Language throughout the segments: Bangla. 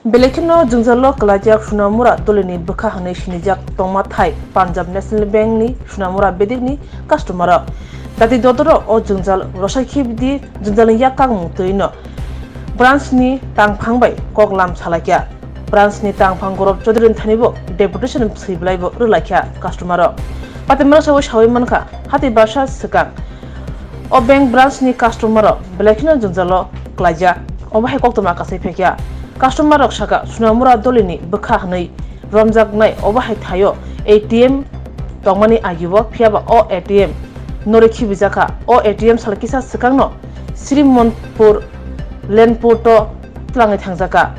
Belekino Jungzalo Kalajak Sunamura Dolini Buka Haneshinijak Toma Thai Punjab National Bank ni Sunamura Bedigni customer Tati Dodoro o Jungzal Roshakibdi Jungzal Yakang Mutuino Branch ni Tangpang Bay Koglam Salakia Branch ni Tangpang Gorob Chodrin Tanibo Deputation Siblaibo Rulakia customer Patimara Sawish Hawimanka Hati Basha Sekang O Bank Branch ni customer Belekino Jungzalo Kalajak Obahe Koktoma Kasipekya Customer rok saka Sunamura Dolini Buka Hanai Ramjak Nai Obahai Thayo ATM Tongmani Agibo Phiaba O ATM Norikhi Bijaka O ATM Salkisa Sekangno Srimonpur Lenpur to Tlangai Thangjaka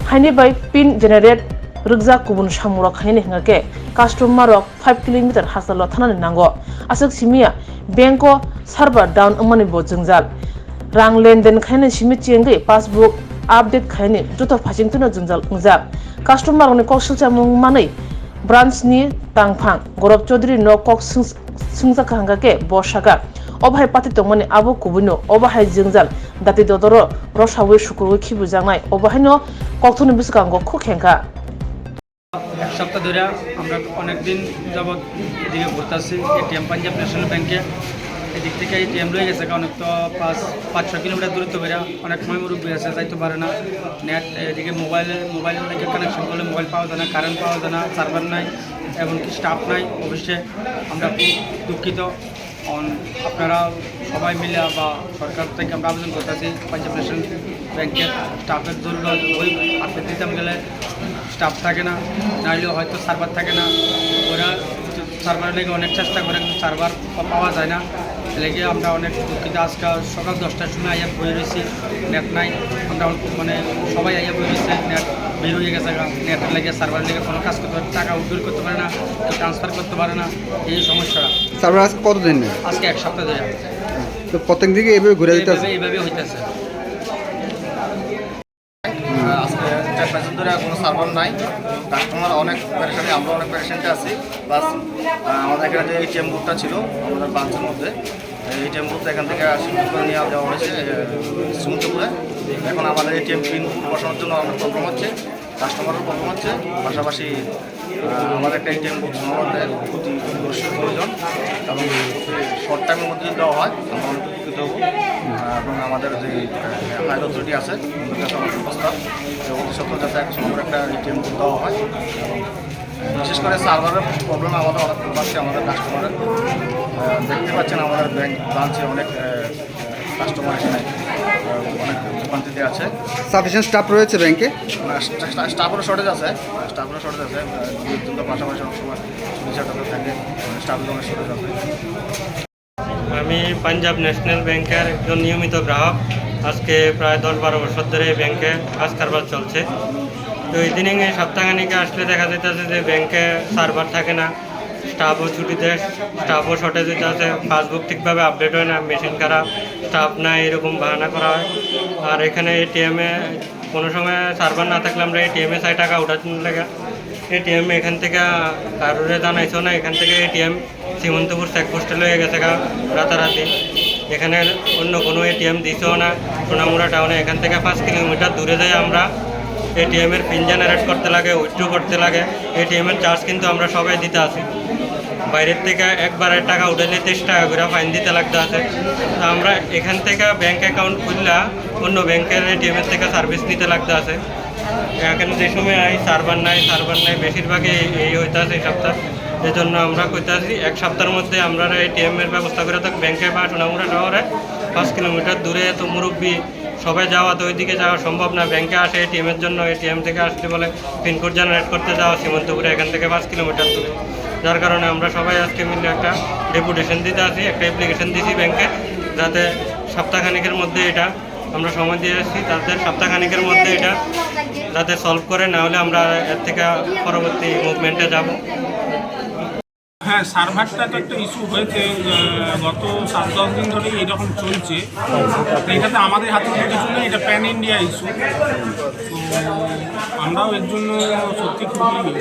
Haini by pin generate Rugza Kubun Shamurok Haini Hingake Customer rok 5 km hasalo thanani nango Asuk simia Banko server down amani bo jungjal Rang lenden khaine simi chengi passbook update khaini joto phajingtuna jungjal ungjak customer ni kok silcha mung manai branch ni tangphang gorob chaudhary no kok sungja khangake boshaka obhai pati tongmani abo kubuno obhai jungjal dati dodoro roshawe shukuru khibu jangai obhai no kokthuni biskango khukhenka এক সপ্তাহ ধরে আমরা অনেক দিন যাবত এদিকে ঘুরতেছি এটিএম পাঞ্জাব ন্যাশনাল ব্যাংকে এদিক থেকে এটিএম রয়ে গেছে অনেক তো 500 কিলোমিটার দূরত্ব বেড়া অনেক সময় মুরব্বী আছে যাইতে পারে না নেট এদিকে মোবাইল থেকে কানেকশন করলে মোবাইল পাওয়া যায় না কারেন্ট পাওয়া যায় না সার্ভার নাই এমনকি স্টাফ নাই অবশ্যই আমরা খুব দুঃখিত আপনারা সবাই মিলে বা সরকার থেকে আমরা আবেদন করতেছি পাঞ্জাব ন্যাশনাল ব্যাংকের স্টাফের জরুরত ওই আপডেট দিতাম গেলে স্টাফ থাকে না নাহলেও হয়তো সার্ভার থাকে না ওরা সার্ভার লেগে অনেক চেষ্টা করে কিন্তু সার্ভার পাওয়া যায় না লেগে আমরা অনেক দুঃখিত আজকে সকাল 10টার সময় আইয়া বয়ে রয়েছি নেট নাই আমরা মানে সবাই আইয়া বয়ে রয়েছে নেট বের হয়ে গেছে নেটের লেগে সার্ভার লেগে কোনো কাজ করতে পারে টাকা উদ্ধার করতে পারে না ট্রান্সফার করতে পারে না এই সমস্যাটা সার্ভার আজকে কতদিন নেই আজকে এক সপ্তাহ ধরে তো প্রত্যেক দিকে এইভাবে ঘুরে যেতেছে এইভাবে হইতেছে আজকে 4-5 দিন ধরে কোনো সার্ভার নাই কাস্টমার অনেক পেরেশানি আমরা অনেক পেরেশানিতে আছি প্লাস আমাদের এখানে যে এটিএম বুথটা ছিল আমাদের ব্রাঞ্চের মধ্যে এটিএম বুথটা এখান থেকে শিফট করে নিয়ে যাওয়া হয়েছে শ্রীমন্তপুরে এখন আমাদের এটিএম পিন বসানোর জন্য অনেক প্রবলেম হচ্ছে কাস্টমারের প্রবলেম হচ্ছে পাশাপাশি আমাদের একটা এটিএম বুথ আমাদের প্রতি বর্ষের প্রয়োজন এবং শর্ট টাইমের মধ্যে দেওয়া হয় আমরা অনেক উপকৃত হব এবং আমাদের যে হায়ার অথরিটি আছে ওদের কাছে আমাদের প্রস্তাব যে অতি সত্ত্বর যাতে এক সময় একটা এটিএম বুথ দেওয়া হয় বিশেষ করে সার্ভারের প্রবলেম আমাদের অনেক পাচ্ছে আমাদের কাস্টমারের দেখতে পাচ্ছেন আমাদের ব্যাংক ব্রাঞ্চে অনেক কাস্টমার এখানে অনেক দোকানটিতে আছে সাফিসিয়েন্ট স্টাফ রয়েছে ব্যাংকে স্টাফেরও শর্টেজ আছে পাশাপাশি অনেক সময় থাকে স্টাফের অনেক শর্টেজ আছে আমি পাঞ্জাব ন্যাশনাল ব্যাংকের একজন নিয়মিত গ্রাহক আজকে প্রায় 10-12 বছর ধরে ব্যাংকে কাজ কারবার চলছে তো ইদানিং এই সপ্তাহখানিকে আসলে দেখা যাইতেছে যে ব্যাংকে সার্ভার থাকে না স্টাফও ছুটিতে স্টাফও শর্টেজ হইতে আছে পাসবুক ঠিকভাবে আপডেট হয় না মেশিন খারাপ স্টাফ নাই এরকম বাহানা করা হয় আর এখানে এটিএমে কোনো সময় সার্ভার না থাকলে আমরা এটিএমে 6 টাকা উঠাতে লাগে এটিএম এখান থেকে কারোরে জানাইছো না এখান থেকে এটিএম শ্রীমন্তপুর চেকপোস্টে লয়ে গেছে রাতারাতি এখানে অন্য কোনো এটিএম দিছেও না সোনামুড়া টাউনে এখান থেকে 5 কিলোমিটার দূরে যাই আমরা এটিএমের পিন জেনারেট করতে লাগে উইথড্র করতে লাগে এটিএমের চার্জ কিন্তু আমরা সবাই দিতে আসি বাইরের থেকে একবারের টাকা উঠাইলে 23 টাকা করে ফাইন দিতে লাগতে আছে তো আমরা এখান থেকে ব্যাংক অ্যাকাউন্ট খুললে অন্য ব্যাংকের এটিএমের থেকে সার্ভিস নিতে লাগতে আছে এখানে যে সময় সার্ভার নাই বেশিরভাগই এই হইতে আছে এই সপ্তাহ এই জন্য আমরা কইতে আছি এক সপ্তাহের মধ্যে আমরা এটিএমের ব্যবস্থা করে থাকি ব্যাংকে বা সোনামুড়া শহরে 5 কিলোমিটার দূরে তো মুরব্বী সবাই যাওয়া তো ওইদিকে যাওয়া সম্ভব না ব্যাংকে আসে এটিএমের জন্য এটিএম থেকে আসতে বলে পিনকোড জেনারেট করতে যাওয়া শ্রীমন্তপুরে এখান থেকে 5 কিলোমিটার দূরে যার কারণে আমরা সবাই আজকে মিলে একটা ডেপুটেশন দিতে আসি একটা অ্যাপ্লিকেশন দিয়েছি ব্যাংকে যাতে সপ্তাহখানিকের মধ্যে এটা আমরা সময় দিয়ে আসছি তাদের সপ্তাহখানিকের মধ্যে এটা যাতে সলভ করে না হলে আমরা এর থেকে পরবর্তী মুভমেন্টে যাব হ্যাঁ সার্ভারটা তো একটা ইস্যু হয়েছে গত 7-10 দিন ধরে এরকম চলছে এটাতে আমাদের হাতে কিছু না এটা প্যান ইন্ডিয়া ইস্যু তো আমরাও এর জন্য সত্যি খুবই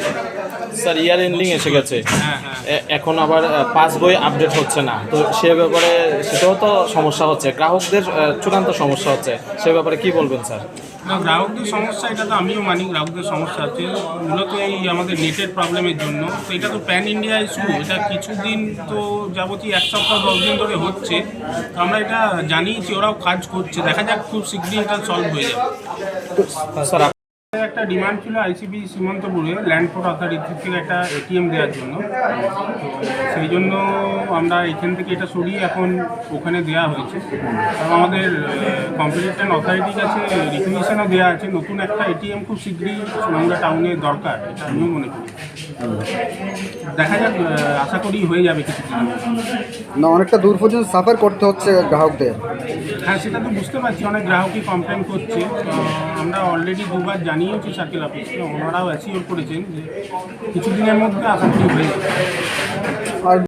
স্যার ইয়ার এন্ডিং এসে গেছে, হ্যাঁ হ্যাঁ এখন আবার পাস বই আপডেট হচ্ছে না, তো সে ব্যাপারে সেটাও তো সমস্যা হচ্ছে, গ্রাহকদের চূড়ান্ত সমস্যা হচ্ছে, সে ব্যাপারে কি বলবেন স্যার? না, গ্রাহকদের সমস্যা এটা তো আমিও মানি, গ্রাহকদের সমস্যা আছে মূলত এই আমাদের নেটের প্রবলেমের জন্য। তো এটা তো প্যান ইন্ডিয়া ইস্যু, এটা কিছুদিন তো যাবতীয় 1 সপ্তাহ 10 দিন ধরে হচ্ছে। তো আমরা এটা জানিয়েছি, ওরাও কাজ করছে, দেখা যাক খুব শীঘ্রই এটা সলভ হয়ে যাবে। স্যার একটা ডিমান্ড ছিল আইসিবি সীমান্তপুরে ল্যান্ড পোর্ট অথরিটি থেকে একটা এটিএম দেওয়ার জন্য। তো সেই জন্য আমরা এখান থেকে এটা সরিয়ে এখন ওখানে দেওয়া হয়েছে, এবং আমাদের কম্পিটিশন অথরিটির কাছে রিকুইজিশনও দেওয়া আছে, নতুন একটা এটিএম খুব শীঘ্রই সুনামগঞ্জ টাউনে দরকার, এটা আমিও মনে করি। দেখা যাক, আশা করি হয়ে যাবে কিছুদিন। না, অনেকটা দূর পর্যন্ত সাফার করতে হচ্ছে গ্রাহকদের। হ্যাঁ, সেটা তো বুঝতে পারছি, অনেক গ্রাহকই কমপ্লেন করছে। তো আমরা অলরেডি 2 বার জানিয়েছি সার্কেল অফিসকে, ওনারাও অ্যাসিওর করেছেন যে কিছুদিনের মধ্যে আশা করি হয়ে যাবে। আর